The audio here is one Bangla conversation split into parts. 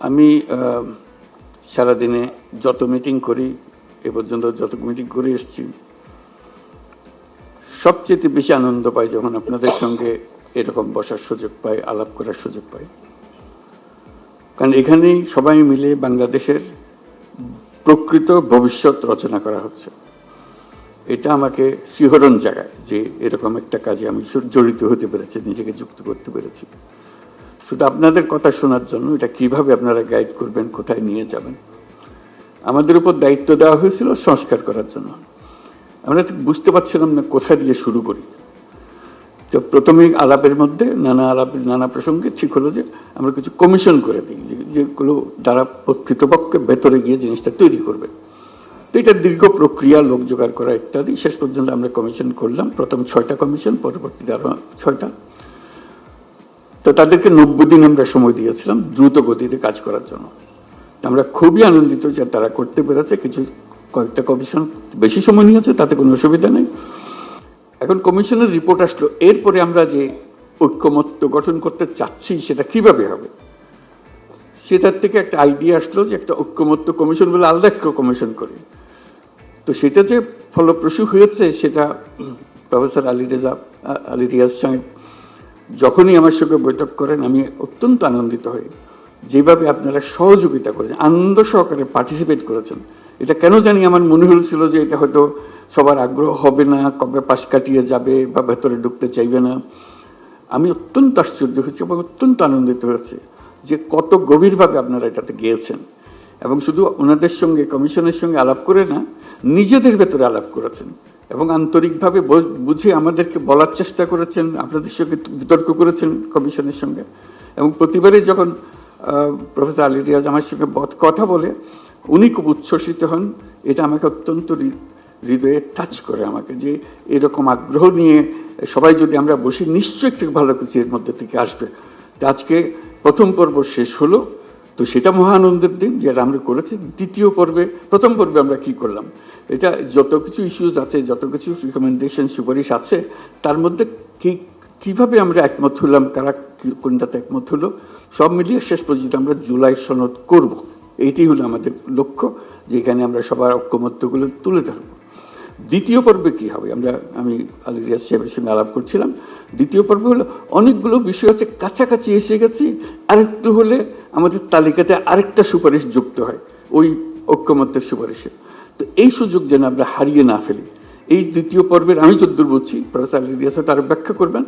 আমি সারাদিনে যত মিটিং করি এ পর্যন্ত যত মিটিং করে এসেছি সবচেয়ে বেশি আনন্দ পাই যখন আপনাদের সঙ্গে এরকম বসার সুযোগ পাই, আলাপ করার সুযোগ পাই। কারণ এখানেই সবাই মিলে বাংলাদেশের প্রকৃত ভবিষ্যৎ রচনা করা হচ্ছে। এটা আমাকে শিহরণ জাগায় যে এরকম একটা কাজে আমি জড়িত হতে পেরেছি, নিজেকে যুক্ত করতে পেরেছি। শুধু আপনাদের কথা শোনার জন্য, এটা কিভাবে আপনারা গাইড করবেন, কোথায় নিয়ে যাবেন। আমাদের উপর দায়িত্ব দেওয়া হয়েছিল সংস্কার করার জন্য। আমরা ঠিক বুঝতে পারছিলাম না কোথা দিয়ে শুরু করি। তো প্রথমে আলাপের মধ্যে নানা প্রসঙ্গে ঠিক হলো যে আমরা কিছু কমিশন করে দিই, যেগুলো দ্বারা কৃতপক্ষে ভেতরে গিয়ে জিনিসটা তৈরি করবে। তো এটা দীর্ঘ প্রক্রিয়া, লোক জোগাড় করা ইত্যাদি। শেষ পর্যন্ত আমরা কমিশন করলাম, প্রথম 6টা কমিশন, পরবর্তীতে আরো 6টা। তো তাদেরকে 90 দিন আমরা সময় দিয়েছিলাম দ্রুত গতিতে কাজ করার জন্য। আমরা খুবই আনন্দিত যে তারা করতে পেরেছে। কয়েকটা কমিশন বেশি সময় নিয়েছে, তাতে কোনো অসুবিধা নেই। এখন কমিশনের রিপোর্ট আসলো, এরপরে আমরা যে ঐক্যমত্য গঠন করতে চাচ্ছি সেটা কিভাবে হবে, সেটার থেকে একটা আইডিয়া আসলো যে একটা ঐক্যমত্য কমিশন বলে আলাদা একটা কমিশন করি। তো সেটা যে ফলপ্রসূ হয়েছে সেটা প্রফেসর আলী রিয়াজ সাহেব যখনই আমার সঙ্গে বৈঠক করেন আমি অত্যন্ত আনন্দিত হই। যেভাবে আপনারা সহযোগিতা করেছেন, আনন্দ সহকারে পার্টিসিপেট করেছেন। এটা কেন জানি আমার মনে হয়েছিল যে এটা হয়তো সবার আগ্রহ হবে না, কবে পাশ কাটিয়ে যাবে বা ভেতরে ঢুকতে চাইবে না। আমি অত্যন্ত আশ্চর্য হয়েছি এবং অত্যন্ত আনন্দিত হয়েছে যে কত গভীরভাবে আপনারা এটাতে গিয়েছেন। এবং শুধু ওনাদের সঙ্গে, কমিশনের সঙ্গে আলাপ করে না, নিজেদের ভেতরে আলাপ করেছেন এবং আন্তরিকভাবে বুঝে আমাদেরকে বলার চেষ্টা করেছেন, আপনাদের সঙ্গে বিতর্ক করেছেন কমিশনের সঙ্গে। এবং প্রতিবারই যখন প্রফেসর আলী রিয়াজ আমার সঙ্গে কথা বলে উনি খুব উচ্ছ্বসিত হন। এটা আমাকে অত্যন্ত হৃদয়ে টাচ করে আমাকে, যে এরকম আগ্রহ নিয়ে সবাই যদি আমরা বসি নিশ্চয়ই একটু ভালো কিছু এর মধ্যে থেকে আসবে। তো আজকে প্রথম পর্ব শেষ হলো, তো সেটা মহা আনন্দের দিন যেটা আমরা করেছি। দ্বিতীয় পর্বে, প্রথম পর্বে আমরা কি করলাম, এটা যত কিছু ইস্যুজ আছে, যত কিছু রিকমেন্ডেশন, সুপারিশ আছে, তার মধ্যে কিভাবে আমরা একমত হলাম, কারা কোনটাতে একমত হলো, সব মিলিয়ে শেষ পর্যন্ত আমরা জুলাই সনদ করব। এইটি হলো আমাদের লক্ষ্য, যেখানে আমরা সবার ঐক্যমত্যগুলো তুলে ধরব। দ্বিতীয় পর্বে কি হবে, আমি আলী রিয়াজ সাহেবের সঙ্গে আলাপ করছিলাম। দ্বিতীয় পর্ব হলো অনেকগুলো বিষয় আছে, কাছাকাছি এসে গেছি, আরেকটু হলে আমাদের তালিকাতে আরেকটা সুপারিশ যুক্ত হয় ওই ঐক্যমত্যের সুপারিশে। তো এই সুযোগ যেন আমরা হারিয়ে না ফেলি। এই দ্বিতীয় পর্বের আমি যদ্দূর বলছি, প্রফেসর আলী রিয়াজ তারা ব্যাখ্যা করবেন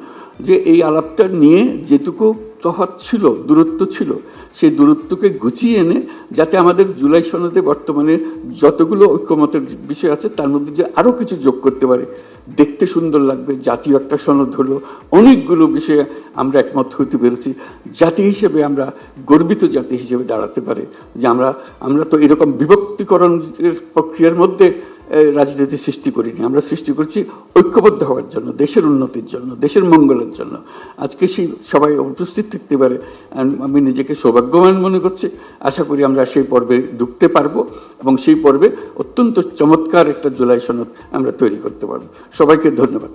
যে এই আলাপটা নিয়ে যেটুকু তফাৎ ছিল, দূরত্ব ছিল, সেই দূরত্বকে গুছিয়ে এনে যাতে আমাদের জুলাই সনদে বর্তমানে যতগুলো ঐক্যমতের বিষয় আছে তার মধ্যে যে আরও কিছু যোগ করতে পারে, দেখতে সুন্দর লাগবে। জাতীয় একটা সনদ হলো, অনেকগুলো বিষয়ে আমরা একমত হতে পেরেছি। জাতি হিসেবে আমরা গর্বিত জাতি হিসেবে দাঁড়াতে পারে যে আমরা তো এরকম বিভক্তিকরণের প্রক্রিয়ার মধ্যে রাজনীতি সৃষ্টি করিনি। আমরা সৃষ্টি করছি ঐক্যবদ্ধ হওয়ার জন্য, দেশের উন্নতির জন্য, দেশের মঙ্গলের জন্য। আজকে সেই সবাই উপস্থিত থাকতে পারে, আমি নিজেকে সৌভাগ্যবান মনে করছি। আশা করি আমরা সেই পর্বে ঢুকতে পারবো এবং সেই পর্বে অত্যন্ত চমৎকার একটা জুলাই সনদ আমরা তৈরি করতে পারবো। সবাইকে ধন্যবাদ।